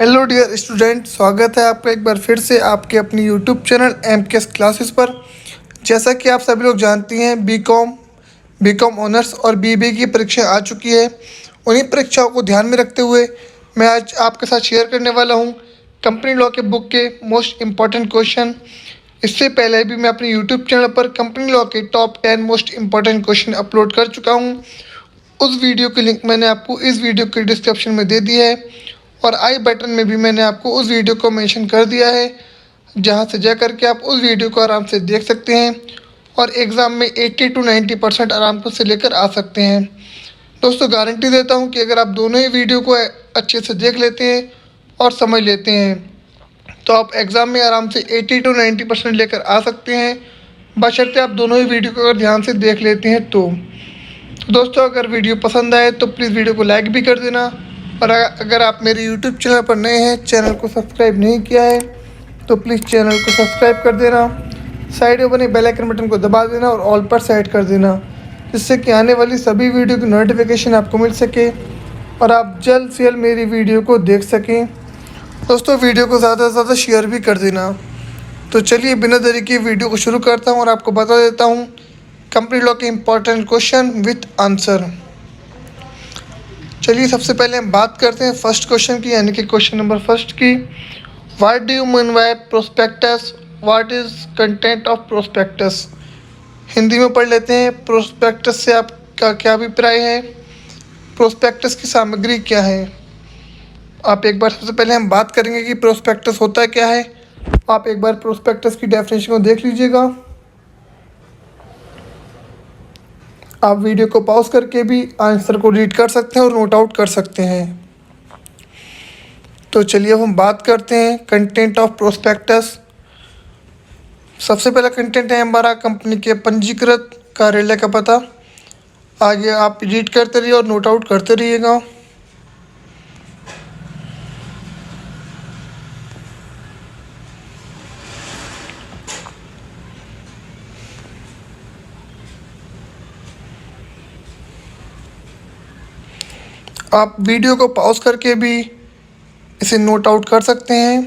Hello dear student, स्वागत है आपका एक बार फिर से आपके अपनी यूट्यूब चैनल एमकेएस क्लासेस पर। जैसा कि आप सभी लोग जानती हैं, बीकॉम ऑनर्स और बीबीए की परीक्षा आ चुकी है। उन्हीं परीक्षाओं को ध्यान में रखते हुए मैं आज आपके साथ शेयर करने वाला हूं कंपनी लॉ के बुक के मोस्ट इम्पॉर्टेंट क्वेश्चन। इससे पहले भी मैं अपने यूट्यूब चैनल पर कंपनी लॉ के top 10 most important question upload कर चुका हूँ। उस वीडियो की लिंक मैंने आपको इस वीडियो के डिस्क्रिप्शन में दे दी है और आई बटन में भी मैंने आपको उस वीडियो को मेंशन कर दिया है, जहां से जा करके आप उस वीडियो को आराम से देख सकते हैं और एग्ज़ाम में 80 to 90% आराम से लेकर आ सकते हैं। दोस्तों, गारंटी देता हूं कि अगर आप दोनों ही वीडियो को अच्छे से देख लेते हैं और समझ लेते हैं तो आप एग्ज़ाम में आराम से 80 to 90% लेकर आ सकते हैं, बशर्ते आप दोनों ही वीडियो को अगर ध्यान से देख लेते हैं तो दोस्तों, अगर वीडियो पसंद आए तो प्लीज़ वीडियो को लाइक भी कर देना और अगर आप मेरे यूट्यूब चैनल पर नए हैं, चैनल को सब्सक्राइब नहीं किया है तो प्लीज़ चैनल को सब्सक्राइब कर देना। साइड में बने बेल आइकन बटन को दबा देना और ऑल पर सेट कर देना, जिससे कि आने वाली सभी वीडियो की नोटिफिकेशन आपको मिल सके और आप जल्द से जल्द मेरी वीडियो को देख सकें। दोस्तों, वीडियो को ज़्यादा से ज़्यादा शेयर भी कर देना। तो चलिए बिना देरी के वीडियो को शुरू करता हूँ और आपको बता देता हूँ कंपनी लॉ के इम्पॉर्टेंट क्वेश्चन विथ आंसर। चलिए सबसे पहले हम बात करते हैं फर्स्ट क्वेश्चन की, यानी कि क्वेश्चन नंबर फर्स्ट की। What do you mean bye prospectus? What is content of prospectus? Hindi में पढ़ लेते हैं। प्रोस्पेक्टस से आपका क्या अभिप्राय है? प्रोस्पेक्टस की सामग्री क्या है? आप एक बार सबसे पहले हम बात करेंगे कि प्रोस्पेक्टस होता क्या है। आप एक बार प्रोस्पेक्टस की डेफिनेशन को देख लीजिएगा। आप वीडियो को पॉज करके भी आंसर को रीड कर सकते हैं और नोट आउट कर सकते हैं। तो चलिए अब हम बात करते हैं कंटेंट ऑफ प्रोस्पेक्टस। सबसे पहला कंटेंट है हमारा कंपनी के पंजीकृत कार्यालय का पता। आगे आप रीड करते रहिए और नोट आउट करते रहिएगा। आप वीडियो को पॉज करके भी इसे नोट आउट कर सकते हैं।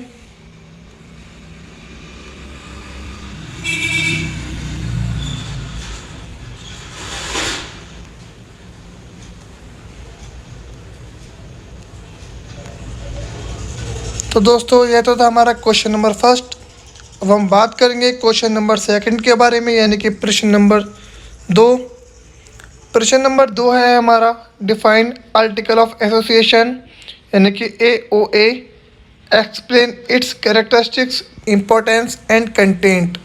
तो दोस्तों, यह तो था हमारा क्वेश्चन नंबर फर्स्ट। अब हम बात करेंगे क्वेश्चन नंबर सेकंड के बारे में, यानी कि प्रश्न नंबर 2। प्रश्न नंबर 2 है हमारा डिफाइन आर्टिकल ऑफ एसोसिएशन, यानी कि AOA। Explain it's characteristics, importance and content.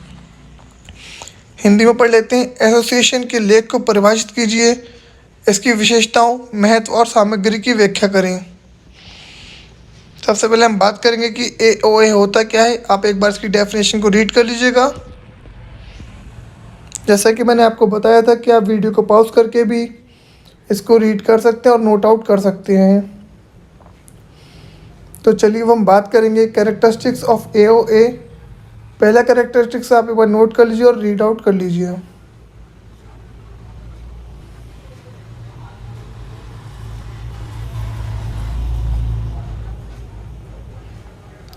Hindi में पढ़ लेते हैं। एसोसिएशन के लेख को परिभाषित कीजिए, इसकी विशेषताओं, महत्व और सामग्री की व्याख्या करें। सबसे पहले हम बात करेंगे कि AOA होता क्या है। आप एक बार इसकी डेफिनेशन को रीड कर लीजिएगा। जैसा कि मैंने आपको बताया था कि आप वीडियो को पॉज करके भी इसको रीड कर सकते हैं और नोट आउट कर सकते हैं। तो चलिए अब हम बात करेंगे कैरेक्टरिस्टिक्स ऑफ AOA। पहला कैरेक्टरिस्टिक्स आप एक बार नोट कर लीजिए और रीड आउट कर लीजिए।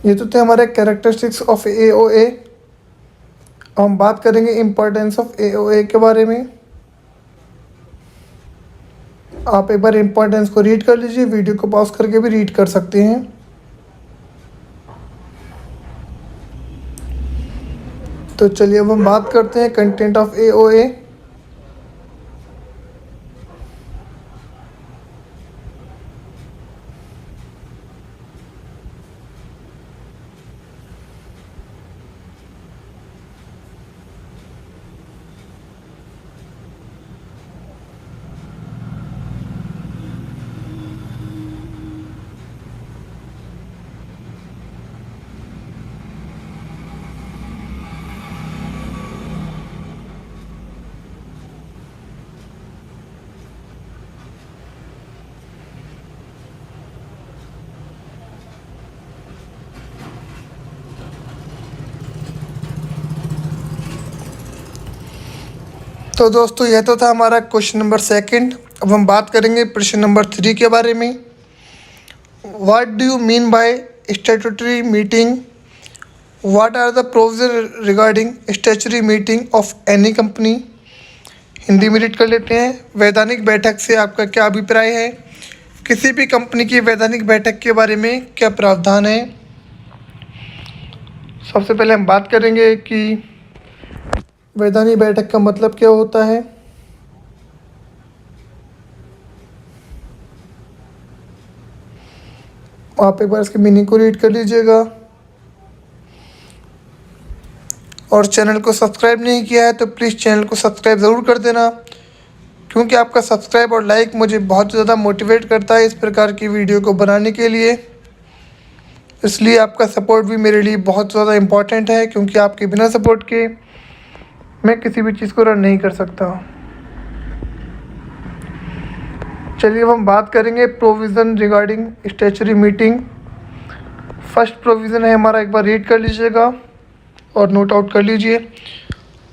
ये तो थे हमारे कैरेक्टरिस्टिक्स ऑफ AOA। हम बात करेंगे इम्पोर्टेंस ऑफ AOA के बारे में। आप एक बार इम्पोर्टेंस को रीड कर लीजिए, वीडियो को पॉज करके भी रीड कर सकते हैं। तो चलिए अब हम बात करते हैं कंटेंट ऑफ AOA। तो दोस्तों, यह तो था हमारा क्वेश्चन नंबर सेकंड। अब हम बात करेंगे प्रश्न नंबर 3 के बारे में। What do you mean by statutory meeting. What are the provision regarding statutory meeting of any company. Hindi में रीड कर लेते हैं। वैधानिक बैठक से आपका क्या अभिप्राय है। किसी भी कंपनी की वैधानिक बैठक के बारे में क्या प्रावधान है। सबसे पहले हम बात करेंगे कि वैधानिक बैठक का मतलब क्या होता है। आप एक बार इसके मीनिंग को रीड कर लीजिएगा। और चैनल को सब्सक्राइब नहीं किया है तो प्लीज़ चैनल को सब्सक्राइब ज़रूर कर देना, क्योंकि आपका सब्सक्राइब और लाइक मुझे बहुत ज़्यादा मोटिवेट करता है इस प्रकार की वीडियो को बनाने के लिए। इसलिए आपका सपोर्ट भी मेरे लिए बहुत ज़्यादा इम्पॉर्टेंट है, क्योंकि आपके बिना सपोर्ट के मैं किसी भी चीज़ को रन नहीं कर सकता। चलिए अब हम बात करेंगे provision regarding statutory meeting. First provision है हमारा, एक बार रीड कर लीजिएगा और नोट आउट कर लीजिए।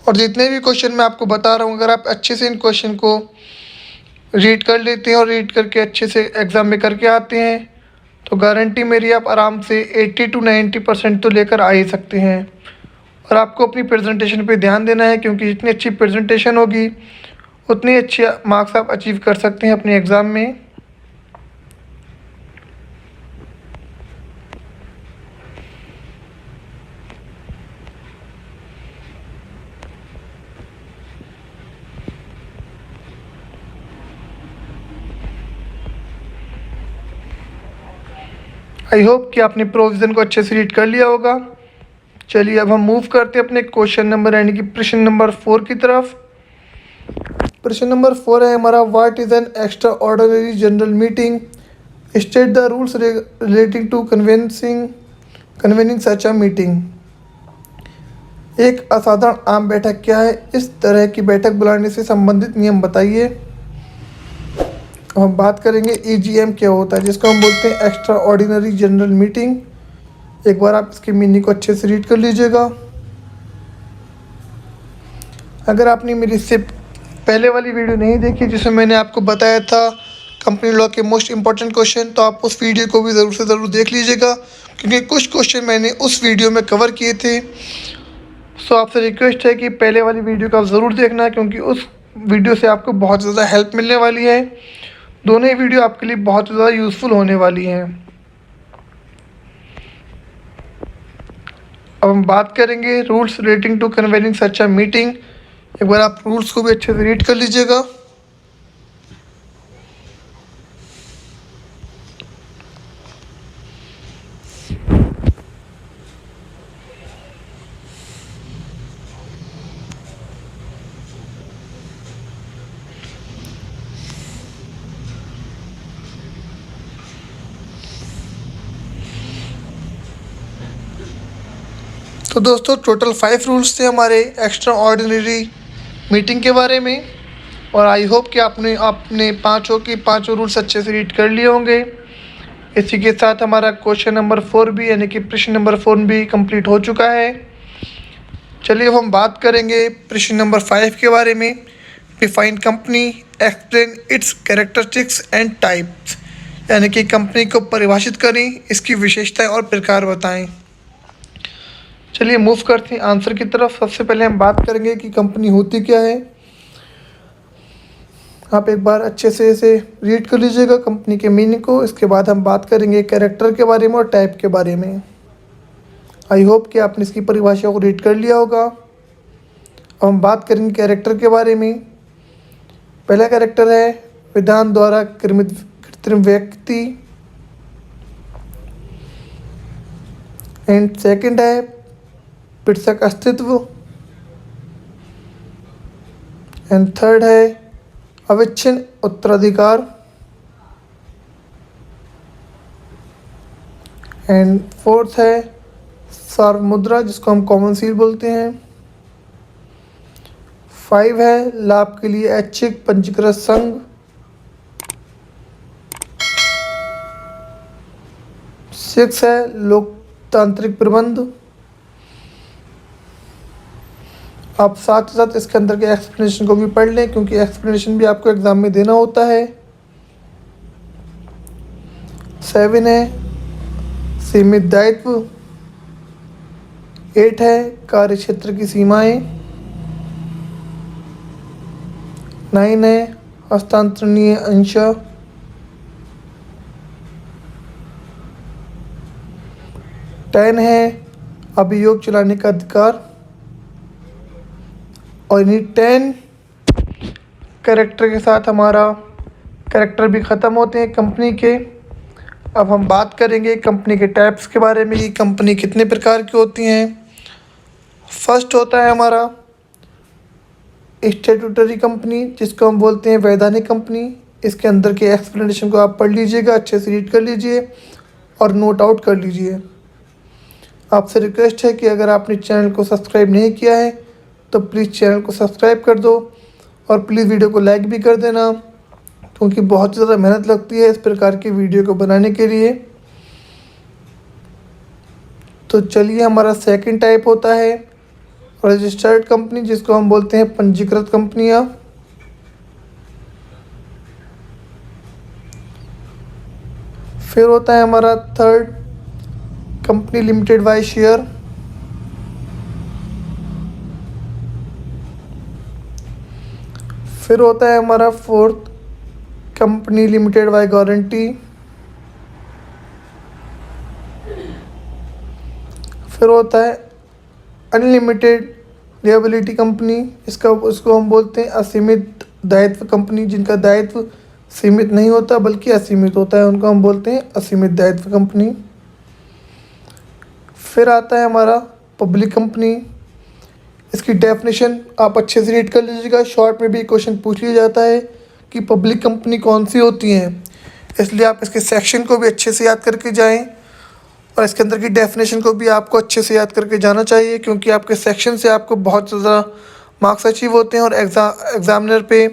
और जितने भी क्वेश्चन मैं आपको बता रहा हूँ, अगर आप अच्छे से इन क्वेश्चन को रीड कर लेते हैं और रीड करके अच्छे से एग्ज़ाम में करके आते हैं तो गारंटी मेरी आप आराम से 80 to 90% तो लेकर आ ही सकते हैं। और आपको अपनी प्रेजेंटेशन पे ध्यान देना है, क्योंकि जितनी अच्छी प्रेजेंटेशन होगी उतनी अच्छी मार्क्स आप अचीव कर सकते हैं अपने एग्ज़ाम में। आई होप कि आपने प्रोविज़न को अच्छे से रीड कर लिया होगा। चलिए अब हम मूव करते हैं अपने क्वेश्चन नंबर यानी कि प्रश्न नंबर 4 की तरफ। प्रश्न नंबर 4 है हमारा, what is an extraordinary general meeting. State the rules relating to convening such a meeting. एक असाधारण आम बैठक क्या है, इस तरह की बैठक बुलाने से संबंधित नियम बताइए। अब हम बात करेंगे EGM क्या होता है, जिसको हम बोलते हैं एक्स्ट्रा ऑर्डिनरी जनरल मीटिंग। एक बार आप इसकी मीनिंग को अच्छे से रीड कर लीजिएगा। अगर आपने मेरी इससे पहले वाली वीडियो नहीं देखी जिसमें मैंने आपको बताया था कंपनी लॉ के मोस्ट इंपॉर्टेंट क्वेश्चन, तो आप उस वीडियो को भी ज़रूर से ज़रूर देख लीजिएगा, क्योंकि कुछ क्वेश्चन मैंने उस वीडियो में कवर किए थे। सो आपसे रिक्वेस्ट है कि पहले वाली वीडियो को आप ज़रूर देखना, क्योंकि उस वीडियो से आपको बहुत ज़्यादा हेल्प मिलने वाली है। दोनों ही वीडियो आपके लिए बहुत ज़्यादा यूज़फुल होने वाली हैं। अब हम बात करेंगे rules relating to convening such a meeting. एक बार आप रूल्स को भी अच्छे से रीड कर लीजिएगा। तो दोस्तों टोटल 5 रूल्स थे हमारे एक्स्ट्रा ऑर्डिनरी मीटिंग के बारे में, और आई होप कि आपने पाँचों रूल्स अच्छे से रीड कर लिए होंगे। इसी के साथ हमारा क्वेश्चन नंबर 4 भी यानी कि प्रश्न नंबर 4 भी कंप्लीट हो चुका है। चलिए अब हम बात करेंगे प्रश्न नंबर 5 के बारे में। Define company, explain it's characteristics and types, यानी कि कंपनी को परिभाषित करें, इसकी विशेषताएं और प्रकार बताएं। चलिए मूव करते हैं आंसर की तरफ। सबसे पहले हम बात करेंगे कि कंपनी होती क्या है। आप एक बार अच्छे से इसे रीड कर लीजिएगा कंपनी के मीनिंग को। इसके बाद हम बात करेंगे कैरेक्टर के बारे में और टाइप के बारे में। आई होप कि आपने इसकी परिभाषा को रीड कर लिया होगा। अब हम बात करेंगे कैरेक्टर के बारे में। पहला कैरेक्टर है विधान द्वारा कृत्रिम व्यक्ति, एंड सेकंड है पृथक अस्तित्व, एंड थर्ड है अविच्छिन्न उत्तराधिकार, एंड फोर्थ है सार्वमुद्रा जिसको हम कॉमन सील बोलते हैं। 5 है लाभ के लिए ऐच्छिक पंजीकृत संघ। 6 है लोकतांत्रिक प्रबंध। आप साथ ही साथ इसके अंदर के एक्सप्लेनेशन को भी पढ़ लें, क्योंकि एक्सप्लेनेशन भी आपको एग्ज़ाम में देना होता है। 7 है सीमित दायित्व। 8 है कार्य क्षेत्र की सीमाएं। 9 है हस्तांतरणीय अंश। 10 है अभियोग चलाने का अधिकार। और इन्हीं 10 कैरेक्टर के साथ हमारा कैरेक्टर भी ख़त्म होते हैं कंपनी के। अब हम बात करेंगे कंपनी के टाइप्स के बारे में कि कंपनी कितने प्रकार की होती हैं। फर्स्ट होता है हमारा स्टैट्यूटरी कंपनी, जिसको हम बोलते हैं वैधानिक कंपनी। इसके अंदर के एक्सप्लेनेशन को आप पढ़ लीजिएगा, अच्छे से रीड कर लीजिए और नोट आउट कर लीजिए। आपसे रिक्वेस्ट है कि अगर आपने चैनल को सब्सक्राइब नहीं किया है तो प्लीज़ चैनल को सब्सक्राइब कर दो और प्लीज़ वीडियो को लाइक भी कर देना, क्योंकि बहुत ज़्यादा मेहनत लगती है इस प्रकार की वीडियो को बनाने के लिए। तो चलिए, हमारा सेकंड टाइप होता है रजिस्टर्ड कंपनी, जिसको हम बोलते हैं पंजीकृत कंपनियां। फिर होता है हमारा third company limited by share. फिर होता है हमारा fourth company limited by guarantee. फिर होता है अनलिमिटेड लिएबिलिटी कंपनी, उसको हम बोलते हैं असीमित दायित्व कंपनी। जिनका दायित्व सीमित नहीं होता बल्कि असीमित होता है, उनको हम बोलते हैं असीमित दायित्व कंपनी। फिर आता है हमारा पब्लिक कंपनी। इसकी डेफिनेशन आप अच्छे से रीड कर लीजिएगा, शॉर्ट में भी क्वेश्चन पूछ लिया जाता है कि पब्लिक कंपनी कौन सी होती हैं, इसलिए आप इसके सेक्शन को भी अच्छे से याद करके जाएं और इसके अंदर की डेफिनेशन को भी आपको अच्छे से याद करके जाना चाहिए, क्योंकि आपके सेक्शन से आपको बहुत ज़्यादा मार्क्स अचीव होते हैं और एग्ज़ामिनर पे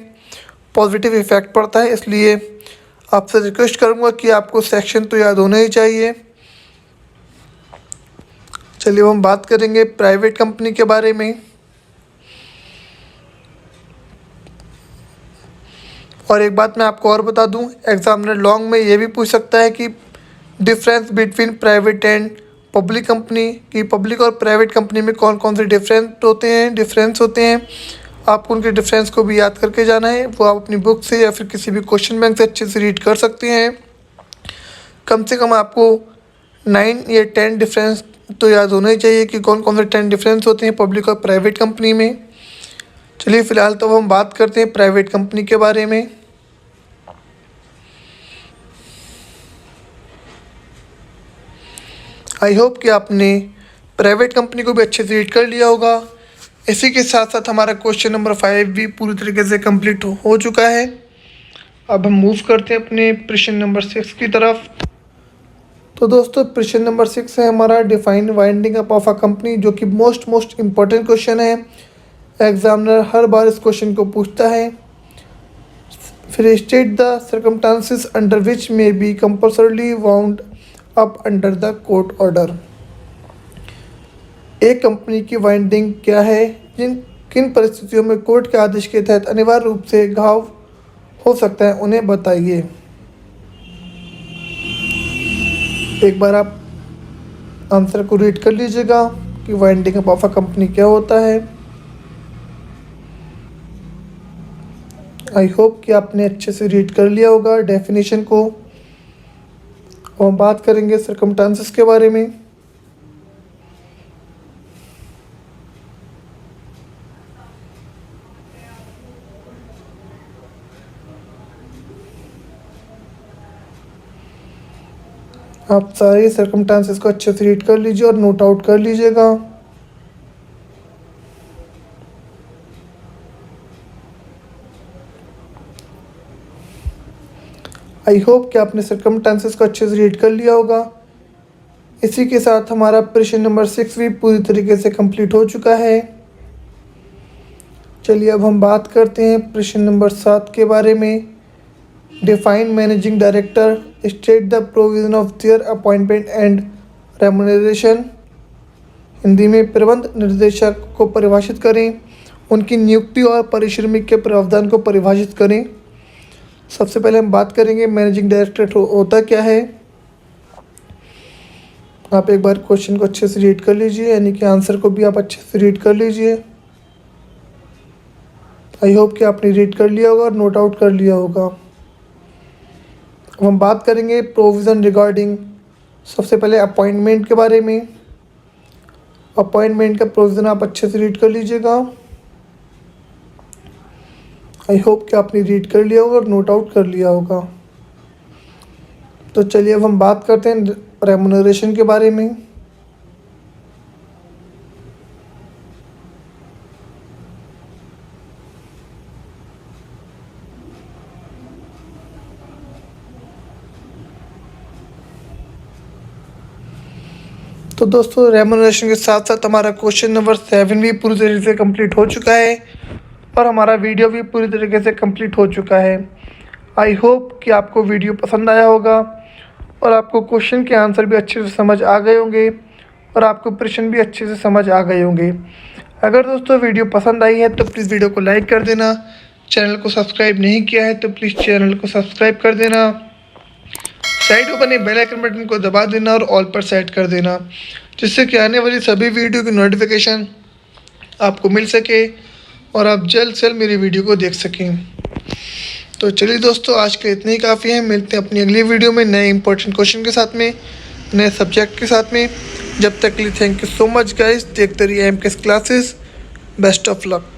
पॉजिटिव इफ़ेक्ट पड़ता है। इसलिए आपसे रिक्वेस्ट करूँगा कि आपको सेक्शन तो याद होना ही चाहिए। चलिए, हम बात करेंगे प्राइवेट कंपनी के बारे में। और एक बात मैं आपको और बता दूं, एग्जामिनर लॉन्ग में ये भी पूछ सकता है कि difference between private and public company, कि पब्लिक और प्राइवेट कंपनी में कौन कौन से डिफरेंस होते हैं। आपको उनके डिफरेंस को भी याद करके जाना है, वो आप अपनी बुक से या फिर किसी भी क्वेश्चन बैंक से अच्छे से रीड कर सकते हैं। कम से कम आपको 9 या 10 डिफरेंस तो याद होना ही चाहिए कि कौन कौन से 10 डिफरेंस होते हैं पब्लिक और प्राइवेट कंपनी में। चलिए, फ़िलहाल तो हम बात करते हैं प्राइवेट कंपनी के बारे में। आई होप कि आपने प्राइवेट कंपनी को भी अच्छे से रीड कर लिया होगा। इसी के साथ साथ हमारा क्वेश्चन नंबर 5 भी पूरी तरीके से कंप्लीट हो चुका है। अब हम मूव करते हैं अपने प्रश्न नंबर 6 की तरफ। तो दोस्तों, प्रश्न नंबर 6 है हमारा define winding up of a company, जो कि मोस्ट इम्पॉर्टेंट क्वेश्चन है। एग्जामिनर हर बार इस क्वेश्चन को पूछता है। फिर state the circumstances under which may be compulsorily wound up under the court order. एक कंपनी की वाइंडिंग क्या है, किन परिस्थितियों में कोर्ट के आदेश के तहत अनिवार्य रूप से घाव हो सकता है, उन्हें बताइए। एक बार आप आंसर को रीड कर लीजिएगा कि winding up of a company क्या होता है। आई होप कि आपने अच्छे से रीड कर लिया होगा डेफिनेशन को। और हम बात करेंगे सर्कमस्टांसेस के बारे में। आप सारे सर्कमस्टांसेस को अच्छे से रीड कर लीजिए और नोट आउट कर लीजिएगा। आई होप कि आपने सर्कमस्टांसेस को अच्छे से रीड कर लिया होगा। इसी के साथ हमारा प्रश्न नंबर 6 भी पूरी तरीके से कंप्लीट हो चुका है। चलिए, अब हम बात करते हैं प्रश्न नंबर 7 के बारे में। Define managing director, state the provision of their appointment and remuneration. Hindi में प्रबंध निर्देशक को परिभाषित करें, उनकी नियुक्ति और पारिश्रमिक के प्रावधान को परिभाषित करें। सबसे पहले हम बात करेंगे मैनेजिंग डायरेक्टर होता क्या है। आप एक बार क्वेश्चन को अच्छे से रीड कर लीजिए, यानी कि आंसर को भी आप अच्छे से रीड कर लीजिए। आई होप कि आपने रीड कर लिया होगा और नोट आउट कर लिया होगा। अब हम बात करेंगे प्रोविज़न रिगार्डिंग, सबसे पहले अपॉइंटमेंट के बारे में। अपॉइंटमेंट का प्रोविज़न आप अच्छे से रीड कर लीजिएगा। आई होप कि आपने रीड कर लिया होगा और नोट आउट कर लिया होगा। तो चलिए अब हम बात करते हैं रेमुनरेशन के बारे में। तो दोस्तों रेमुनरेशन के साथ साथ हमारा क्वेश्चन नंबर 7 भी पूरी तरीके से कंप्लीट हो चुका है और हमारा वीडियो भी पूरी तरीके से कंप्लीट हो चुका है। आई होप कि आपको वीडियो पसंद आया होगा और आपको क्वेश्चन के आंसर भी अच्छे से समझ आ गए होंगे और आपको प्रश्न भी अच्छे से समझ आ गए होंगे। अगर दोस्तों वीडियो पसंद आई है तो प्लीज़ वीडियो को लाइक कर देना। चैनल को सब्सक्राइब नहीं किया है तो प्लीज़ चैनल को सब्सक्राइब कर देना। साइड में बने बेल आइकन बटन को दबा देना और ऑल पर सेट कर देना, जिससे कि आने वाली सभी वीडियो की नोटिफिकेशन आपको मिल सके और आप जल्द से जल्द मेरी वीडियो को देख सकें। तो चलिए दोस्तों, आज के इतने ही काफ़ी हैं। मिलते हैं अपनी अगली वीडियो में नए इंपॉर्टेंट क्वेश्चन के साथ में, नए सब्जेक्ट के साथ में। जब तक के लिए thank you so much guys. देखते रहिए MKS classes. Best of luck.